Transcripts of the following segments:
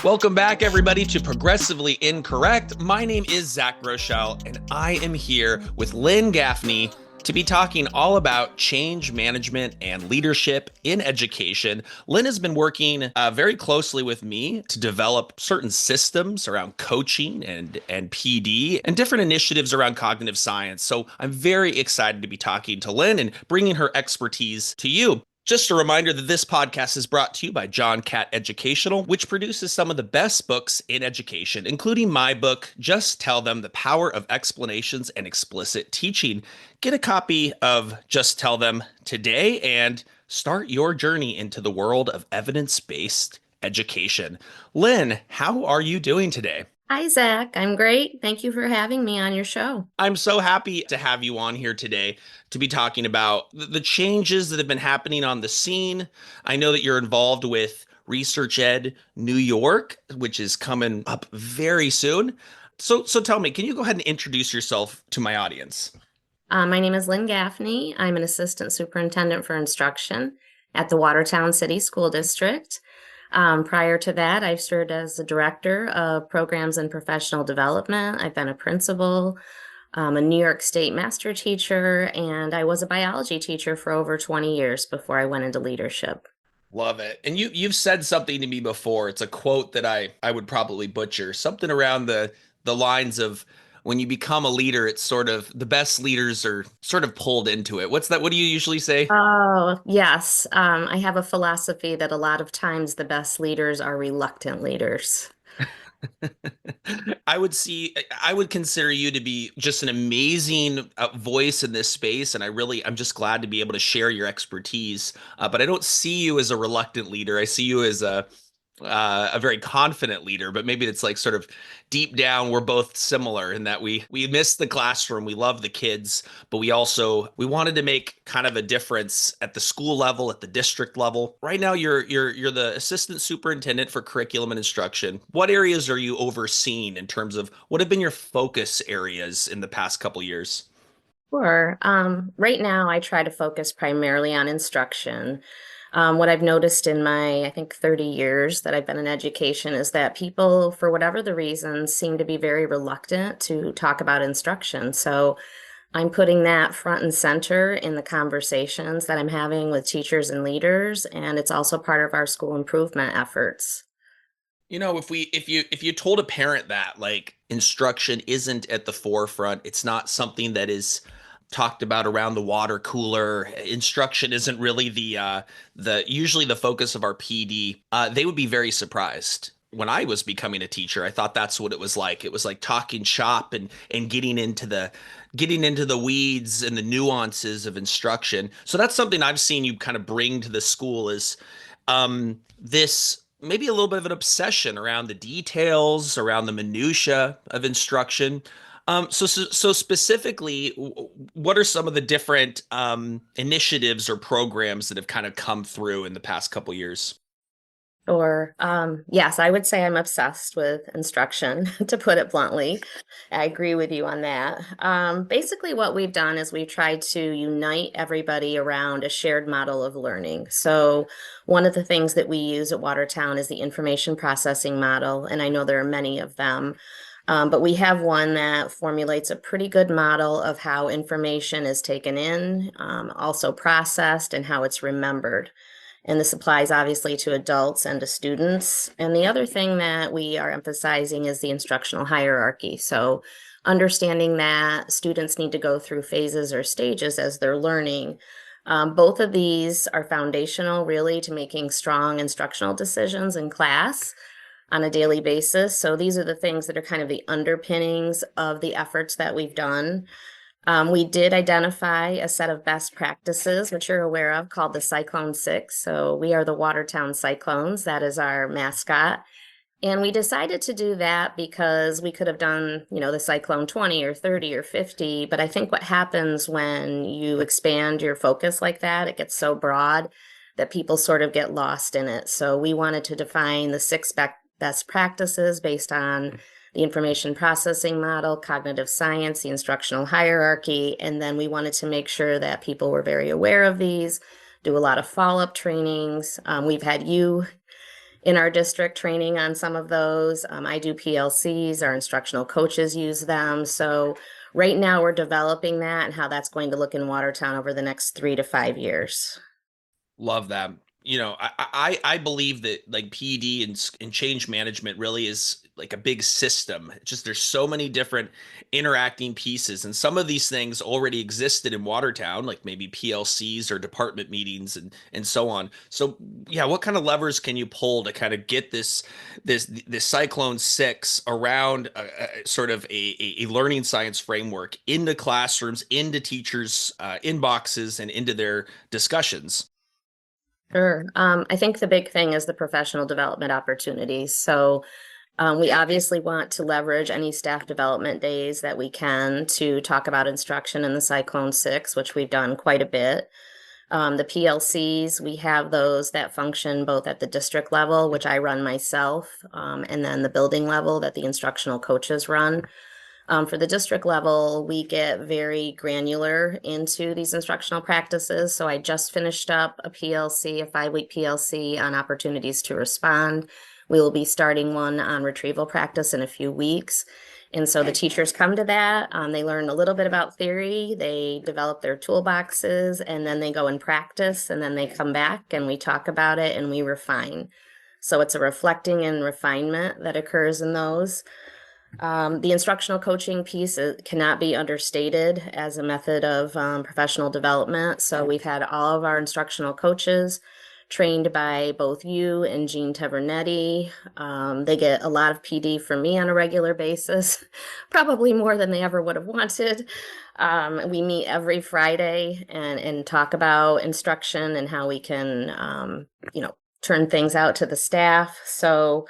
Welcome back, everybody, to Progressively Incorrect. My name is Zach Rochelle, and I am here with Lynn Gaffney to be talking all about change management and leadership in education. Lynn has been working very closely with me to develop certain systems around coaching and PD and different initiatives around cognitive science. So I'm very excited to be talking to Lynn and bringing her expertise to you. Just a reminder that this podcast is brought to you by John Catt Educational, which produces some of the best books in education, including my book, Just Tell Them: The Power of Explanations and Explicit Teaching. Get a copy of Just Tell Them today and start your journey into the world of evidence-based education. Lynn, how are you doing today? Hi, Zach. I'm great. Thank you for having me on your show. I'm so happy to have you on here today to be talking about the changes that have been happening on the scene. I know that you're involved with Research Ed New York, which is coming up very soon. So tell me, can you go ahead and introduce yourself to my audience? My name is Lynn Gaffney. I'm an assistant superintendent for instruction at the Watertown City School District. Prior to that, I've served as the director of programs and professional development. I've been a principal, a New York State master teacher, and I was a biology teacher for over 20 years before I went into leadership. Love it. And you've said something to me before. It's a quote that I would probably butcher. Something around the lines of when you become a leader, it's sort of the best leaders are sort of pulled into it. What's that? What do you usually say? Oh, yes. I have a philosophy that a lot of times the best leaders are reluctant leaders. I would consider you to be just an amazing voice in this space, and I'm just glad to be able to share your expertise. But I don't see you as a reluctant leader. I see you as a very confident leader, but maybe it's like sort of deep down we're both similar in that we miss the classroom, we love the kids, but we wanted to make kind of a difference at the school level, at the district level. Right now you're the assistant superintendent for curriculum and instruction. What areas are you overseeing in terms of what have been your focus areas in the past couple years? Sure. Right now, I try to focus primarily on instruction. What I've noticed in my, I think, 30 years that I've been in education is that people, for whatever the reasons, seem to be very reluctant to talk about instruction. So I'm putting that front and center in the conversations that I'm having with teachers and leaders, and it's also part of our school improvement efforts. You know, if you told a parent that like instruction isn't at the forefront, it's not something that is talked about around the water cooler. Instruction isn't really the usually the focus of our PD. They would be very surprised. When I was becoming a teacher, I thought that's what it was like. It was like talking shop and getting into the weeds and the nuances of instruction. So that's something I've seen you kind of bring to the school is this maybe a little bit of an obsession around the details, around the minutia of instruction. So specifically, what are some of the different initiatives or programs that have kind of come through in the past couple years? Or, yes, I would say I'm obsessed with instruction, to put it bluntly. I agree with you on that. Basically, what we've done is we've tried to unite everybody around a shared model of learning. So, one of the things that we use at Watertown is the information processing model, and I know there are many of them. But we have one that formulates a pretty good model of how information is taken in, also processed, and how it's remembered. And this applies obviously to adults and to students. And the other thing that we are emphasizing is the instructional hierarchy. So, understanding that students need to go through phases or stages as they're learning. Both of these are foundational, really, to making strong instructional decisions in class on a daily basis. So these are the things that are kind of the underpinnings of the efforts that we've done. We did identify a set of best practices, which you're aware of, called the Cyclone 6. So we are the Watertown Cyclones. That is our mascot. And we decided to do that because we could have done, the Cyclone 20 or 30 or 50. But I think what happens when you expand your focus like that, it gets so broad that people sort of get lost in it. So we wanted to define the six best practices based on the information processing model, cognitive science, the instructional hierarchy, and then we wanted to make sure that people were very aware of these, do a lot of follow-up trainings. We've had you in our district training on some of those. I do PLCs, our instructional coaches use them. So right now we're developing that and how that's going to look in Watertown over the next 3 to 5 years. Love that. I believe that like PD and change management really is like a big system. It's just there's so many different interacting pieces, and some of these things already existed in Watertown, like maybe PLCs or department meetings and so on. So yeah, what kind of levers can you pull to kind of get this Cyclone 6 around sort of a learning science framework into classrooms, into teachers' inboxes, and into their discussions? Sure. I think the big thing is the professional development opportunities. So we obviously want to leverage any staff development days that we can to talk about instruction in the Cyclone 6, which we've done quite a bit. The PLCs, we have those that function both at the district level, which I run myself, and then the building level that the instructional coaches run. For the district level, we get very granular into these instructional practices. So I just finished up a PLC, a 5-week PLC on opportunities to respond. We will be starting one on retrieval practice in a few weeks. And so the teachers come to that. They learn a little bit about theory, they develop their toolboxes, and then they go and practice. And then they come back and we talk about it and we refine. So it's a reflecting and refinement that occurs in those. The instructional coaching piece cannot be understated as a method of professional development. So we've had all of our instructional coaches trained by both you and Jean Tavernetti. They get a lot of PD from me on a regular basis, probably more than they ever would have wanted. We meet every Friday and talk about instruction and how we can, turn things out to the staff. So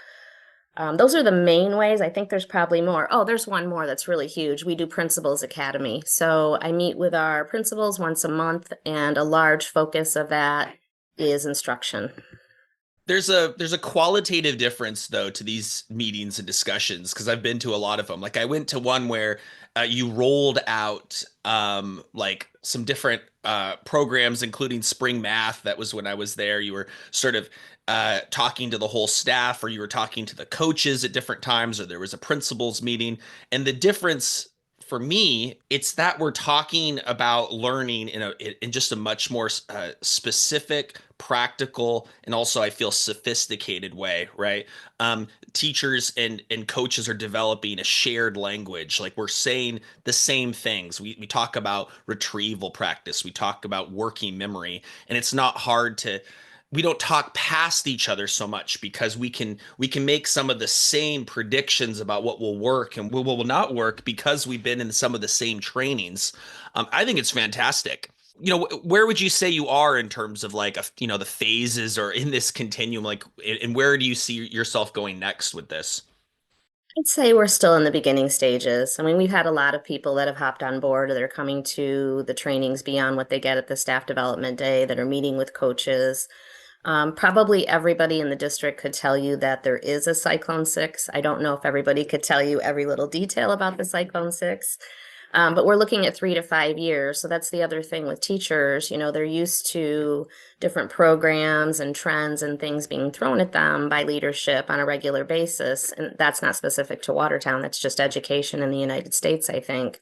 those are the main ways. I think there's probably more. Oh, there's one more that's really huge. We do Principals Academy. So I meet with our principals once a month, and a large focus of that is instruction. There's a qualitative difference though to these meetings and discussions because I've been to a lot of them. Like I went to one where you rolled out like some different programs, including spring math. That was when I was there. You were sort of talking to the whole staff, or you were talking to the coaches at different times, or there was a principals meeting. And the difference for me, it's that we're talking about learning in just a much more specific, practical, and also I feel sophisticated way, right? Teachers and coaches are developing a shared language. Like we're saying the same things. We talk about retrieval practice. We talk about working memory, and it's not hard to we don't talk past each other so much because we can make some of the same predictions about what will work and what will not work because we've been in some of the same trainings. I think it's fantastic. Where would you say you are in terms of like the phases or in this continuum, like, and where do you see yourself going next with this? I'd say we're still in the beginning stages. I mean, we've had a lot of people that have hopped on board. They're coming to the trainings beyond what they get at the staff development day, that are meeting with coaches. Probably everybody in the district could tell you that there is a Cyclone 6. I don't know if everybody could tell you every little detail about the Cyclone 6. But we're looking at 3 to 5 years. So that's the other thing with teachers. They're used to different programs and trends and things being thrown at them by leadership on a regular basis. And that's not specific to Watertown. That's just education in the United States, I think.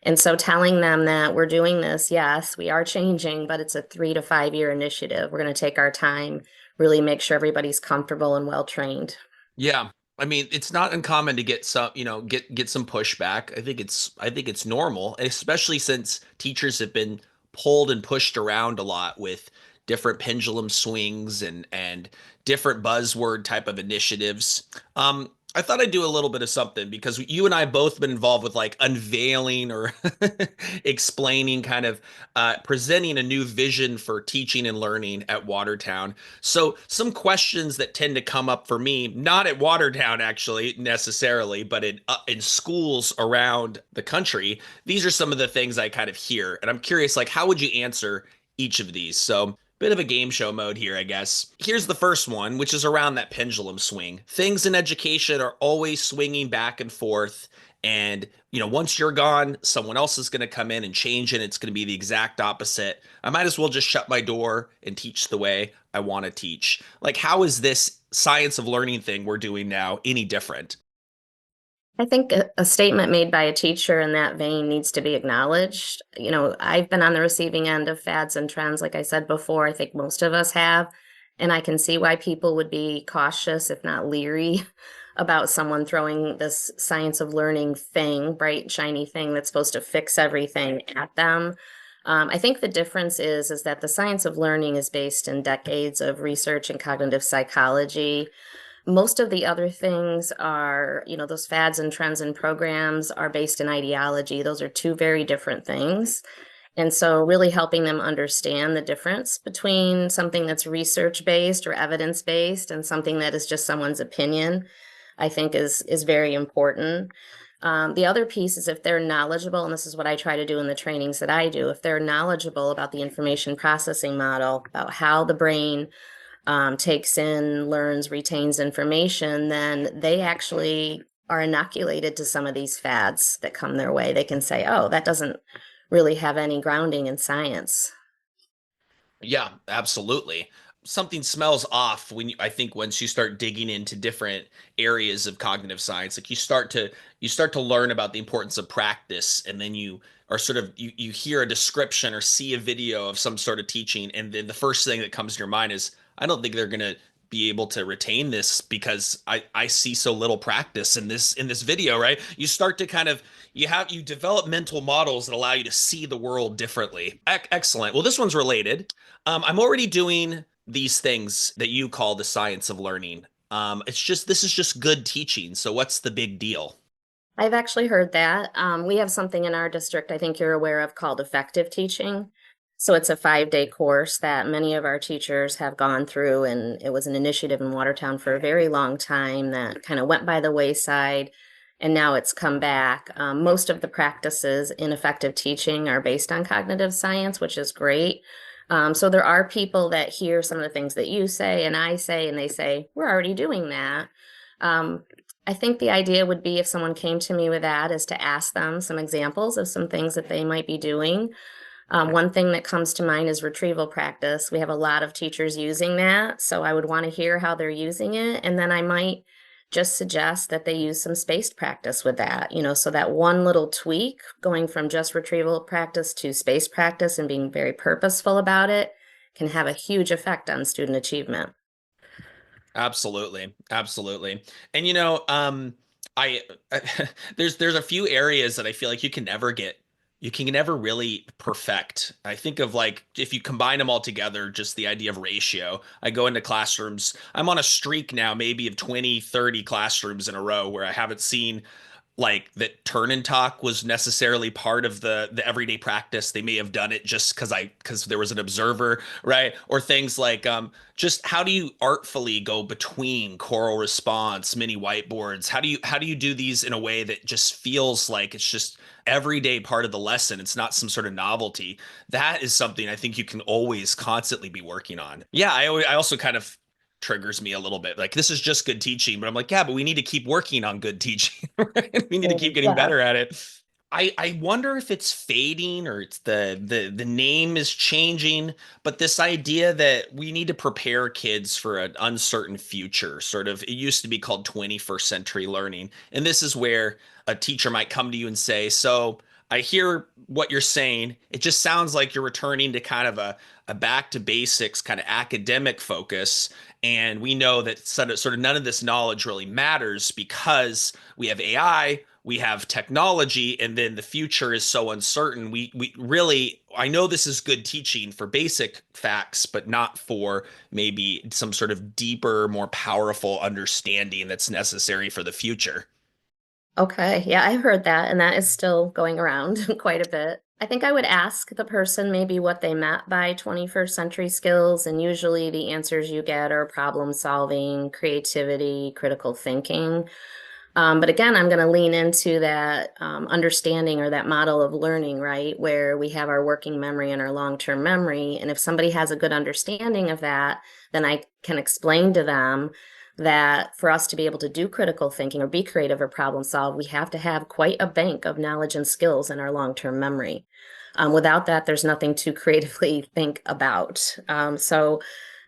And so telling them that we're doing this, yes, we are changing, but it's a 3 to 5 year initiative. We're going to take our time, really make sure everybody's comfortable and well trained. Yeah. I mean, it's not uncommon to get get some pushback. I think it's normal, especially since teachers have been pulled and pushed around a lot with different pendulum swings and different buzzword type of initiatives. I thought I'd do a little bit of something because you and I both been involved with like unveiling or explaining kind of presenting a new vision for teaching and learning at Watertown. So some questions that tend to come up for me, not at Watertown actually necessarily, but in schools around the country. These are some of the things I kind of hear, and I'm curious, like, how would you answer each of these? So bit of a game show mode here, I guess. Here's the first one, which is around that pendulum swing. Things in education are always swinging back and forth, And, once you're gone, someone else is going to come in and change it. It's going to be the exact opposite. I might as well just shut my door and teach the way I want to teach. Like, how is this science of learning thing we're doing now any different? I think a statement made by a teacher in that vein needs to be acknowledged. I've been on the receiving end of fads and trends, like I said before. I think most of us have. And I can see why people would be cautious, if not leery, about someone throwing this science of learning thing, bright, shiny thing that's supposed to fix everything at them. I think the difference is that the science of learning is based in decades of research in cognitive psychology. Most of the other things are, those fads and trends and programs are based in ideology. Those are two very different things. And so, really helping them understand the difference between something that's research based or evidence based and something that is just someone's opinion, I think is very important. The other piece is if they're knowledgeable, and this is what I try to do in the trainings that I do, if they're knowledgeable about the information processing model, about how the brain takes in, learns, retains information, then they actually are inoculated to some of these fads that come their way. They can say, oh, that doesn't really have any grounding in science. Yeah, absolutely. Something smells off I think once you start digging into different areas of cognitive science, like you start to learn about the importance of practice, and then you are sort of you hear a description or see a video of some sort of teaching, and then the first thing that comes to your mind is, I don't think they're going to be able to retain this because I see so little practice in this video, right? You start to kind of you develop mental models that allow you to see the world differently. Excellent. Well, this one's related. I'm already doing these things that you call the science of learning. This is just good teaching. So what's the big deal? I've actually heard that. We have something in our district I think you're aware of called effective teaching. So it's a 5-day course that many of our teachers have gone through, and it was an initiative in Watertown for a very long time that kind of went by the wayside, and now it's come back. Most of the practices in effective teaching are based on cognitive science, which is great. So there are people that hear some of the things that you say and I say, and they say, we're already doing that. Um, I think the idea would be if someone came to me with that is to ask them some examples of some things that they might be doing. One thing that comes to mind is retrieval practice. We have a lot of teachers using that, so I would want to hear how they're using it. And then I might just suggest that they use some spaced practice with that, so that one little tweak going from just retrieval practice to spaced practice and being very purposeful about it can have a huge effect on student achievement. Absolutely, absolutely. And I there's a few areas that I feel like you can never really perfect. I think of, like, if you combine them all together, just the idea of ratio. I go into classrooms. I'm on a streak now, maybe of 20, 30 classrooms in a row where I haven't seen like that turn and talk was necessarily part of the everyday practice. They may have done it just because there was an observer, right? Or things like just how do you artfully go between choral response, mini whiteboards? How do you do these in a way that just feels like it's just everyday part of the lesson? It's not some sort of novelty. That is something I think you can always constantly be working on. Yeah, I also kind of triggers me a little bit. Like, this is just good teaching, but I'm like, yeah, but we need to keep working on good teaching, right? We need to keep getting Yeah. better at it. I wonder if it's fading or it's the name is changing, but this idea that we need to prepare kids for an uncertain future, sort of, it used to be called 21st century learning. And this is where a teacher might come to you and say, so I hear what you're saying. It just sounds like you're returning to kind of a back to basics kind of academic focus. And we know that sort of none of this knowledge really matters because we have AI, we have technology, and then the future is so uncertain. We really, I know this is good teaching for basic facts, but not for maybe some sort of deeper, more powerful understanding that's necessary for the future. Okay, yeah, I've heard that, and that is still going around quite a bit. I think I would ask the person maybe what they meant by 21st century skills, and usually the answers you get are problem solving, creativity, critical thinking. But again, I'm going to lean into that understanding or that model of learning, right? Where we have our working memory and our long-term memory. And if somebody has a good understanding of that, then I can explain to them that for us to be able to do critical thinking or be creative or problem solve, we have to have quite a bank of knowledge and skills in our long-term memory. Without that, there's nothing to creatively think about. So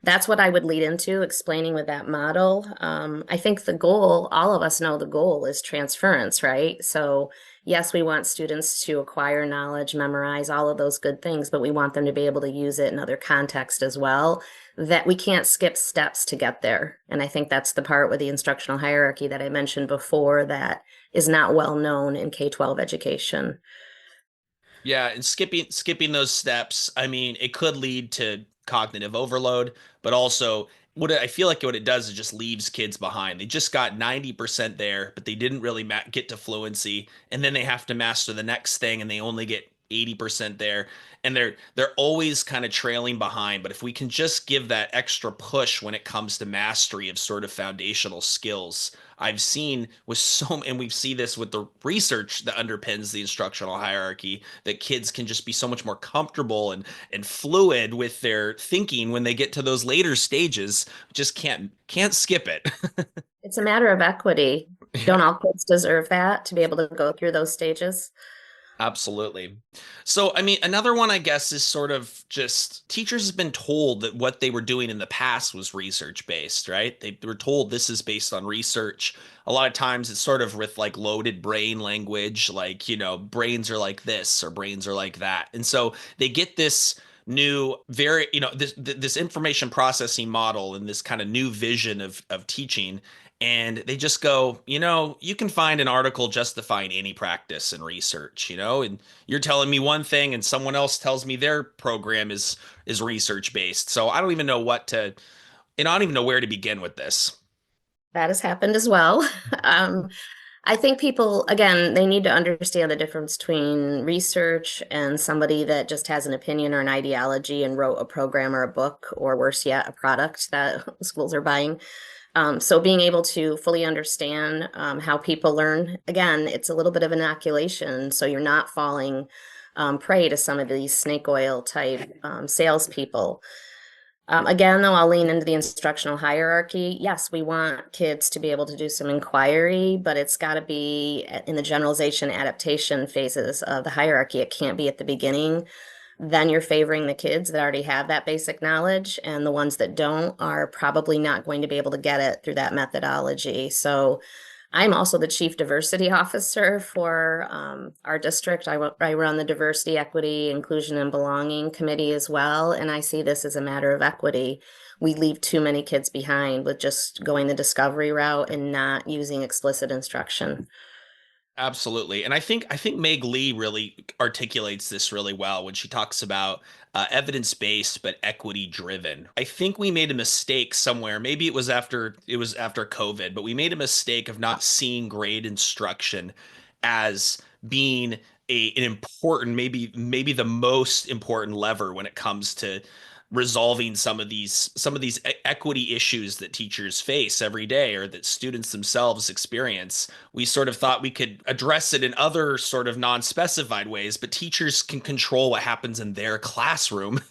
that's what I would lead into explaining with that model. I think the goal, all of us know the goal is transference, right? So, yes, we want students to acquire knowledge, memorize all of those good things, but we want them to be able to use it in other contexts as well, that we can't skip steps to get there. And I think that's the part with the instructional hierarchy that I mentioned before that is not well known in K-12 education. Yeah, and skipping those steps, I mean, it could lead to cognitive overload, but also I feel like what it does is just leaves kids behind. They just got 90% there, but they didn't really get to fluency, and then they have to master the next thing and they only get 80% there, and they're always kind of trailing behind. But if we can just give that extra push when it comes to mastery of sort of foundational skills, I've seen with and we see this with the research that underpins the instructional hierarchy, that kids can just be so much more comfortable and fluid with their thinking when they get to those later stages. Just can't skip it. It's a matter of equity. Yeah. Don't all kids deserve that to be able to go through those stages? Absolutely. So, I mean, another one, I guess, is sort of just teachers have been told that what they were doing in the past was research based, right? They were told this is based on research. A lot of times it's sort of with like loaded brain language, like, brains are like this or brains are like that. And so they get this new very this information processing model and this kind of new vision of teaching, and they just go, you can find an article justifying any practice and research, and you're telling me one thing and someone else tells me their program is research based. So I don't even know I don't even know where to begin with this. That has happened as well. Um, I think people, again, they need to understand the difference between research and somebody that just has an opinion or an ideology and wrote a program or a book, or worse yet, a product that schools are buying. So being able to fully understand how people learn, again, it's a little bit of inoculation. So you're not falling prey to some of these snake oil type salespeople. Again, though, I'll lean into the instructional hierarchy. Yes, we want kids to be able to do some inquiry, but it's got to be in the generalization adaptation phases of the hierarchy. It can't be at the beginning. Then you're favoring the kids that already have that basic knowledge, and the ones that don't are probably not going to be able to get it through that methodology. So I'm also the chief diversity officer for our district. I run the diversity, equity, inclusion, and belonging committee as well. And I see this as a matter of equity. We leave too many kids behind with just going the discovery route and not using explicit instruction. Absolutely. And I think Meg Lee really articulates this really well when she talks about evidence-based but equity-driven. I think we made a mistake somewhere. Maybe it was after COVID, but we made a mistake of not seeing grade instruction as being an important, maybe the most important lever when it comes to resolving some of these equity issues that teachers face every day or that students themselves experience. We sort of thought we could address it in other sort of non-specified ways, but teachers can control what happens in their classroom.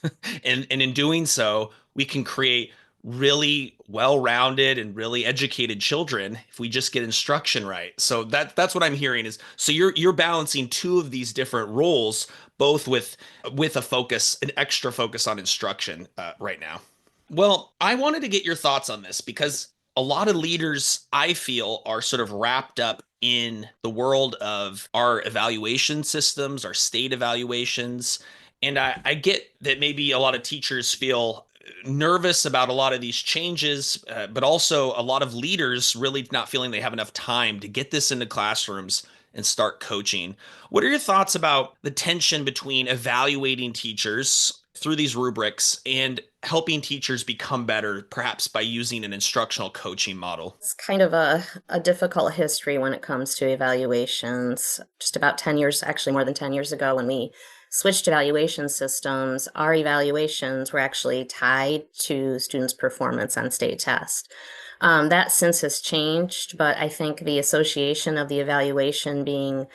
And in doing so, we can create really well-rounded and really educated children if we just get instruction right. So that's what I'm hearing is, so you're balancing two of these different roles, both with an extra focus on instruction right now. Well, I wanted to get your thoughts on this because a lot of leaders, I feel, are sort of wrapped up in the world of our evaluation systems, our state evaluations. And I get that maybe a lot of teachers feel nervous about a lot of these changes, but also a lot of leaders really not feeling they have enough time to get this into classrooms and start coaching. What are your thoughts about the tension between evaluating teachers through these rubrics and helping teachers become better, perhaps by using an instructional coaching model? It's kind of a difficult history when it comes to evaluations. Just about 10 years, actually more than 10 years ago, when we switched evaluation systems, our evaluations were actually tied to students' performance on state test. That since has changed, but I think the association of the evaluation being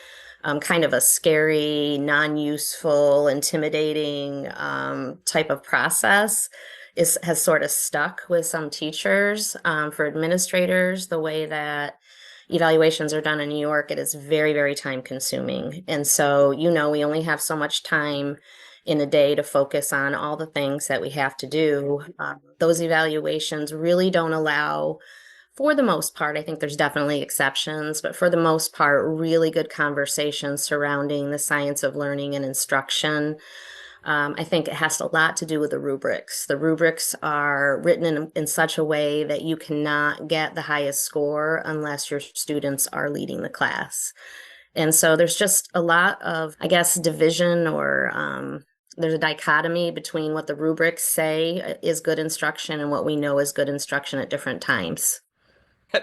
kind of a scary, non-useful, intimidating type of process has sort of stuck with some teachers. For administrators, the way that evaluations are done in New York, it is very, very time consuming. And so, we only have so much time in a day to focus on all the things that we have to do. Those evaluations really don't allow, for the most part, I think there's definitely exceptions, but for the most part, really good conversations surrounding the science of learning and instruction. I think it has a lot to do with the rubrics. The rubrics are written in such a way that you cannot get the highest score unless your students are leading the class. And so there's just a lot of, I guess, division or there's a dichotomy between what the rubrics say is good instruction and what we know is good instruction at different times.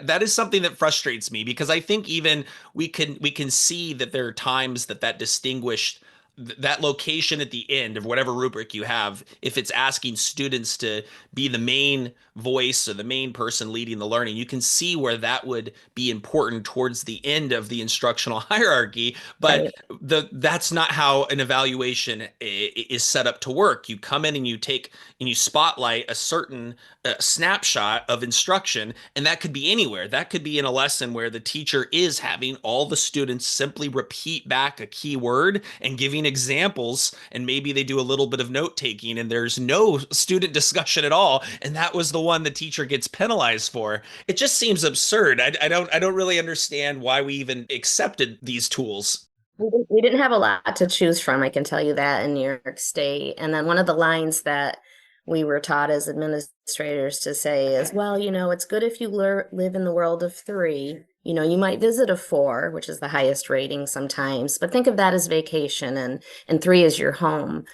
That is something that frustrates me because I think even we can see that there are times that distinguished that location at the end of whatever rubric you have, if it's asking students to be the main voice or the main person leading the learning, you can see where that would be important towards the end of the instructional hierarchy. But Right. that's not how an evaluation is set up to work. You come in and you take and you spotlight a certain snapshot of instruction, and that could be anywhere. That could be in a lesson where the teacher is having all the students simply repeat back a key word and giving examples, and maybe they do a little bit of note taking, and there's no student discussion at all, and that was the one the teacher gets penalized for. It just seems absurd. I don't really understand why we even accepted these tools. We didn't have a lot to choose from, I can tell you that, in New York State. And then one of the lines that we were taught as administrators to say is, well, it's good if you live in the world of three. You might visit a four, which is the highest rating sometimes, but think of that as vacation, and three is your home.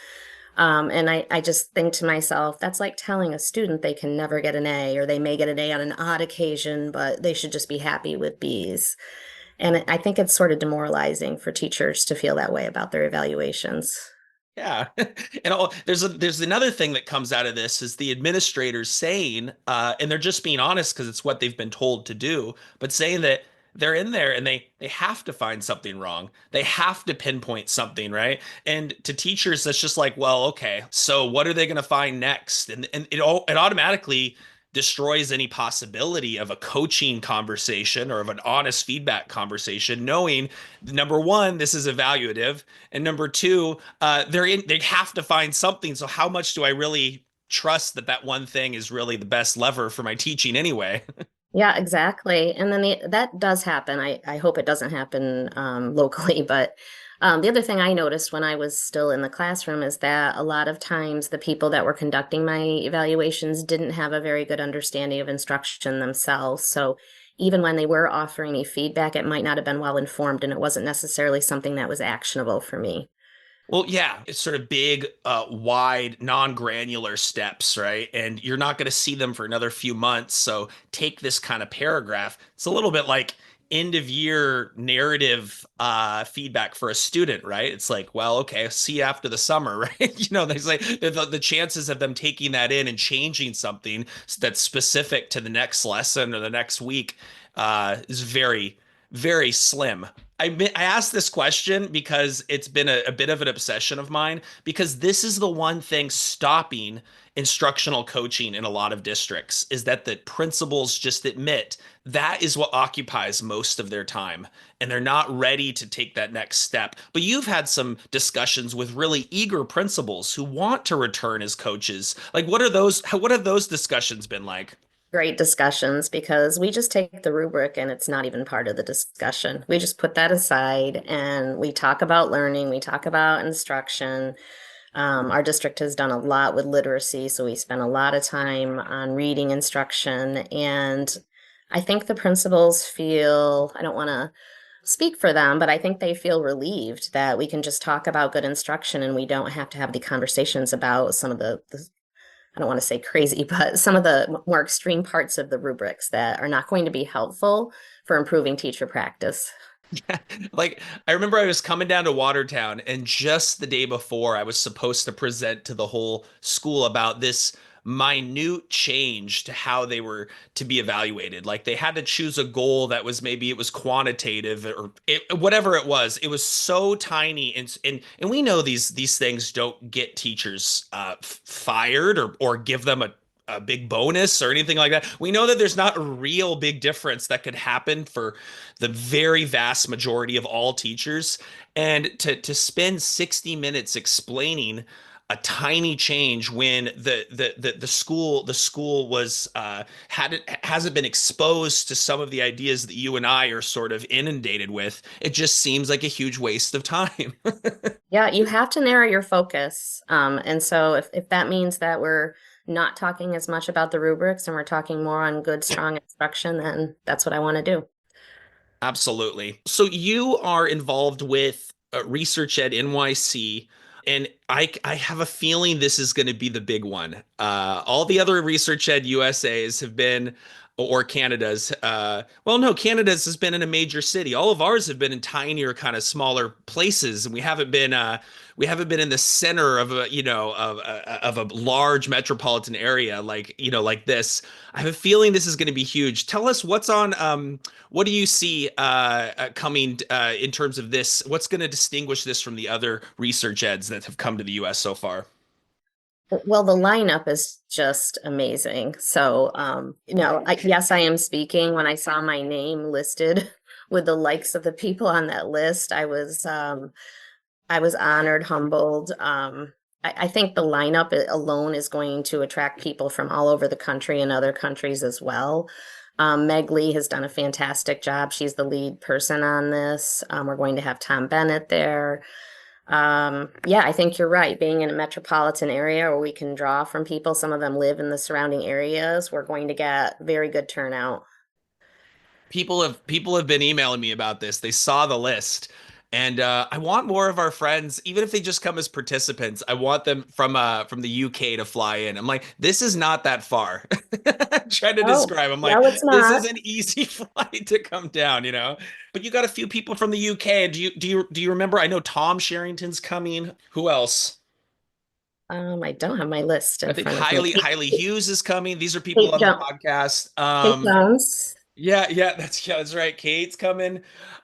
And I just think to myself, that's like telling a student they can never get an A, or they may get an A on an odd occasion, but they should just be happy with Bs. And I think it's sort of demoralizing for teachers to feel that way about their evaluations. Yeah. There's another thing that comes out of this is the administrators saying, and they're just being honest because it's what they've been told to do, but saying that they're in there and they have to find something wrong. They have to pinpoint something, right? And to teachers, that's just like, well, okay, so what are they going to find next? And it automatically destroys any possibility of a coaching conversation or of an honest feedback conversation, knowing number one, this is evaluative, and number two, they have to find something. So how much do I really trust that one thing is really the best lever for my teaching anyway? Yeah, exactly. And then that does happen. I hope it doesn't happen locally, but the other thing I noticed when I was still in the classroom is that a lot of times the people that were conducting my evaluations didn't have a very good understanding of instruction themselves. So even when they were offering me feedback, it might not have been well informed, and it wasn't necessarily something that was actionable for me. Well, yeah, it's sort of big, wide, non-granular steps, right? And you're not going to see them for another few months. So take this kind of paragraph. It's a little bit like end of year narrative feedback for a student, right? It's like, well, okay, see you after the summer, right? There's like the chances of them taking that in and changing something that's specific to the next lesson or the next week is very, very slim. I asked this question because it's been a bit of an obsession of mine because this is the one thing stopping instructional coaching in a lot of districts is that the principals just admit that is what occupies most of their time and they're not ready to take that next step. But you've had some discussions with really eager principals who want to return as coaches. Like what have those discussions been like? Great discussions, because we just take the rubric and it's not even part of the discussion. We just put that aside and we talk about learning, we talk about instruction. Our district has done a lot with literacy, so we spend a lot of time on reading instruction. And I think the principals feel, I don't want to speak for them, but I think they feel relieved that we can just talk about good instruction and we don't have to have the conversations about some of the I don't want to say crazy, but some of the more extreme parts of the rubrics that are not going to be helpful for improving teacher practice. Like, I remember I was coming down to Watertown, and just the day before, I was supposed to present to the whole school about this minute change to how they were to be evaluated. Like they had to choose a goal that was maybe it was quantitative or whatever it was. It was so tiny, and we know these things don't get teachers fired or give them a big bonus or anything like that. We know that there's not a real big difference that could happen for the very vast majority of all teachers. And to spend 60 minutes explaining a tiny change when the school was hasn't been exposed to some of the ideas that you and I are sort of inundated with, it just seems like a huge waste of time. Yeah, you have to narrow your focus. And so if that means that we're not talking as much about the rubrics and we're talking more on good, strong instruction, then that's what I want to do. Absolutely. So you are involved with Research at NYC, and I have a feeling this is going to be the big one. All the other Research Ed USAs have been, or Canada's. Well, no, Canada's has been in a major city. All of ours have been in tinier, kind of smaller places, and we haven't been in the center of a of a large metropolitan area like like this. I have a feeling this is going to be huge. Tell us what's on. What do you see coming in terms of this? What's going to distinguish this from the other research eds that have come to the US so far? Well, the lineup is just amazing. So, yes, I am speaking. When I saw my name listed with the likes of the people on that list, I was honored, humbled. I think the lineup alone is going to attract people from all over the country and other countries as well. Meg Lee has done a fantastic job. She's the lead person on this. We're going to have Tom Bennett there. Yeah, I think you're right. Being in a metropolitan area where we can draw from people, some of them live in the surrounding areas, we're going to get very good turnout. People have been emailing me about this. They saw the list, and I want more of our friends, even if they just come as participants. I want them from the UK to fly in. I'm like, this is not that far. Trying to Oh, describe. I'm like, no, it's this not. is an easy flight to come down. But you got a few people from the UK. Do you remember? I know Tom Sherrington's coming. Who else? I don't have my list I in think front of me. Hailey Hughes is coming. These are people Kate, on the jo- podcast. Kate Jones. That's right. Kate's coming,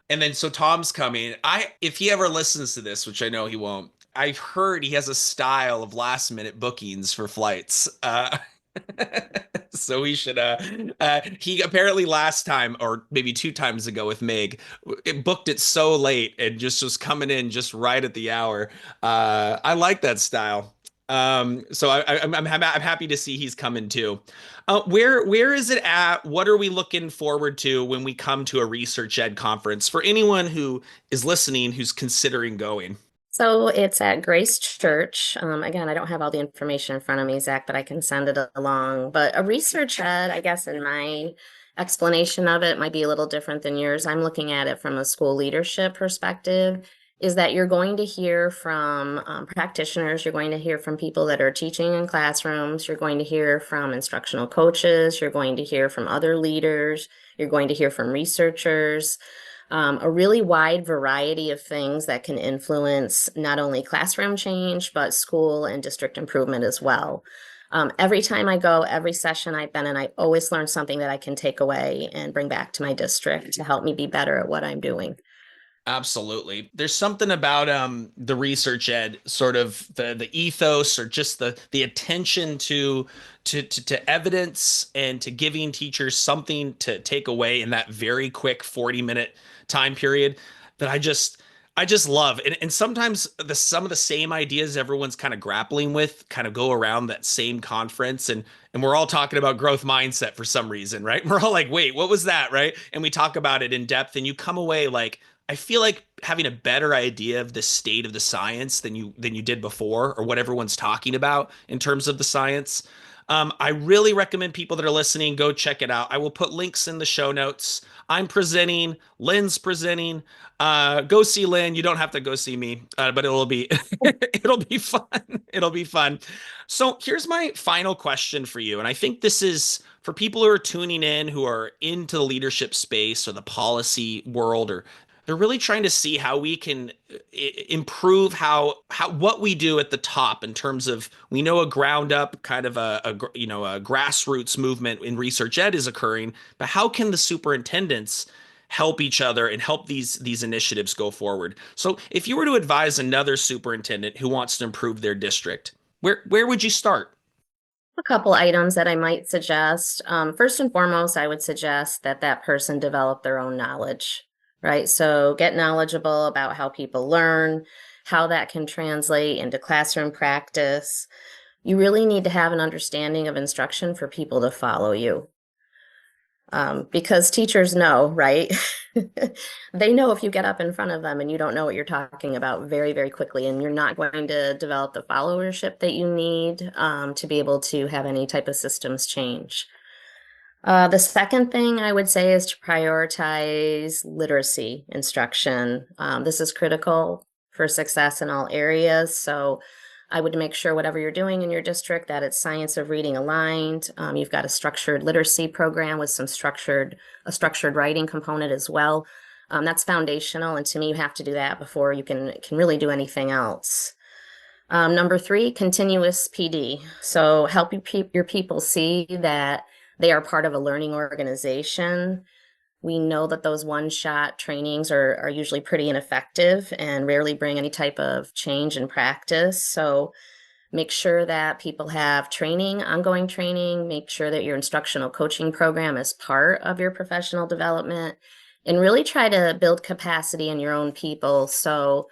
and then so Tom's coming. If he ever listens to this, which I know he won't, I've heard he has a style of last minute bookings for flights. So we should. He apparently last time, or maybe two times ago with Meg, it booked it so late and just was coming in just right at the hour. I like that style. So I'm happy to see he's coming too. Where is it at? What are we looking forward to when we come to a research ed conference for anyone who is listening who's considering going? So it's at Grace Church. Again, I don't have all the information in front of me, Zach, but I can send it along. But a research ed, I guess, in my explanation of it might be a little different than yours. I'm looking at it from a school leadership perspective, is that you're going to hear from practitioners, you're going to hear from people that are teaching in classrooms, you're going to hear from instructional coaches, you're going to hear from other leaders, you're going to hear from researchers, a really wide variety of things that can influence not only classroom change, but school and district improvement as well. Every time I go, every session I've been in, I always learn something that I can take away and bring back to my district to help me be better at what I'm doing. Absolutely. There's something about the research ed sort of the ethos or just the attention to evidence and to giving teachers something to take away in that very quick 40-minute time period that I just love. And sometimes some of the same ideas everyone's kind of grappling with kind of go around that same conference, and we're all talking about growth mindset for some reason, right? We're all like, wait, what was that, right? And we talk about it in depth, and you come away like, I feel like having a better idea of the state of the science than you did before, or what everyone's talking about in terms of the science. I really recommend people that are listening go check it out. I will put links in the show notes. I'm presenting, Lynn's presenting. Go see Lynn. You don't have to go see me, but it'll be it'll be fun. It'll be fun. So here's my final question for you, and I think this is for people who are tuning in who are into the leadership space or the policy world or They're really trying to see how we can improve how what we do at the top in terms of we know a ground up kind of a grassroots movement in research ed is occurring, but how can the superintendents help each other and help these initiatives go forward? So if you were to advise another superintendent who wants to improve their district, where would you start? A couple items that I might suggest. First and foremost, I would suggest that that person develop their own knowledge, right? So get knowledgeable about how people learn, how that can translate into classroom practice. You really need to have an understanding of instruction for people to follow you. Because teachers know, right? They know if you get up in front of them and you don't know what you're talking about very, very quickly, and you're not going to develop the followership that you need to be able to have any type of systems change. The second thing I would say is to prioritize literacy instruction. This is critical for success in all areas. So I would make sure whatever you're doing in your district that it's science of reading aligned. You've got a structured literacy program with a structured writing component as well. That's foundational, and to me, you have to do that before you can really do anything else. Number three, continuous PD. So help your people see that they are part of a learning organization. We know that those one-shot trainings are usually pretty ineffective and rarely bring any type of change in practice. So make sure that people have training, ongoing training, make sure that your instructional coaching program is part of your professional development, and really try to build capacity in your own people. So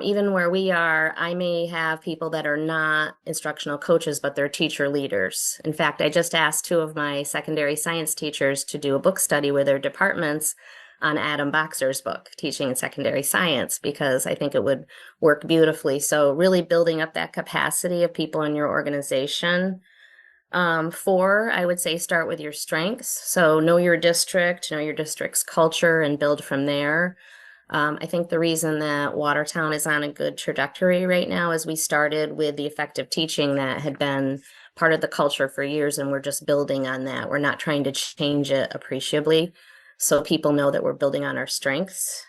even where we are, I may have people that are not instructional coaches, but they're teacher leaders. In fact, I just asked two of my secondary science teachers to do a book study with their departments on Adam Boxer's book, Teaching in Secondary Science, because I think it would work beautifully. So really building up that capacity of people in your organization. Four, I would say start with your strengths. So know your district, know your district's culture, and build from there. I think the reason that Watertown is on a good trajectory right now is we started with the effective teaching that had been part of the culture for years, and we're just building on that. We're not trying to change it appreciably, so people know that we're building on our strengths.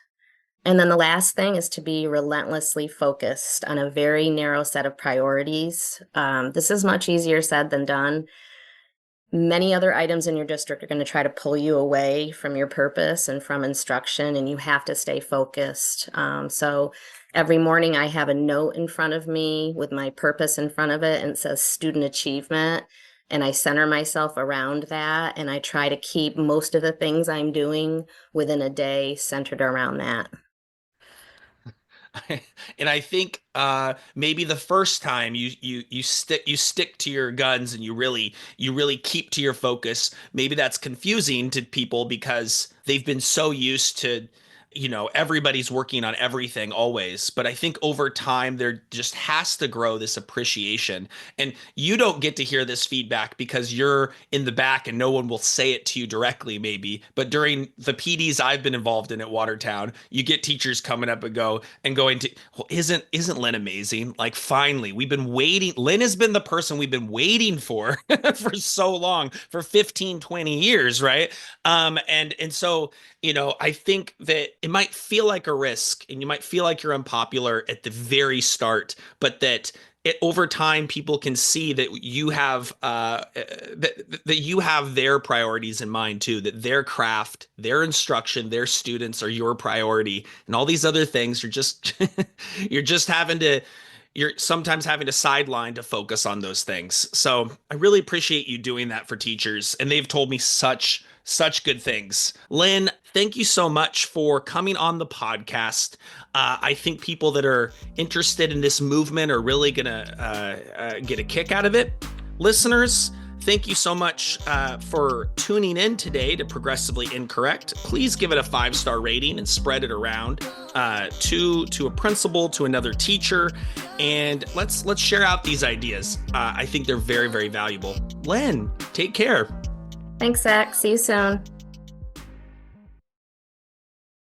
And then the last thing is to be relentlessly focused on a very narrow set of priorities. This is much easier said than done. Many other items in your district are going to try to pull you away from your purpose and from instruction, and you have to stay focused. So every morning I have a note in front of me with my purpose in front of it, and it says student achievement. And I center myself around that, and I try to keep most of the things I'm doing within a day centered around that. And I think maybe the first time you stick to your guns and you really keep to your focus. Maybe that's confusing to people because they've been so used to, everybody's working on everything always. But I think over time there just has to grow this appreciation. And you don't get to hear this feedback because you're in the back and no one will say it to you directly, maybe. But during the PDs I've been involved in at Watertown, you get teachers coming up and going to, well, isn't Lynn amazing? Like finally, we've been waiting. Lynn has been the person we've been waiting for for so long, for 15, 20 years, right? And so I think that it might feel like a risk and you might feel like you're unpopular at the very start, but that over time people can see that you have that you have their priorities in mind too, that their craft, their instruction, their students are your priority, and all these other things you're just you're sometimes having to sideline to focus on those things. So I really appreciate you doing that for teachers, and they've told me such good things. Lynn, thank you so much for coming on the podcast. I think people that are interested in this movement are really gonna get a kick out of it. Listeners, thank you so much for tuning in today to Progressively Incorrect. Please give it a 5-star rating and spread it around to a principal, to another teacher, and let's share out these ideas. I think they're very, very valuable. Lynn, take care. Thanks, Zach. See you soon.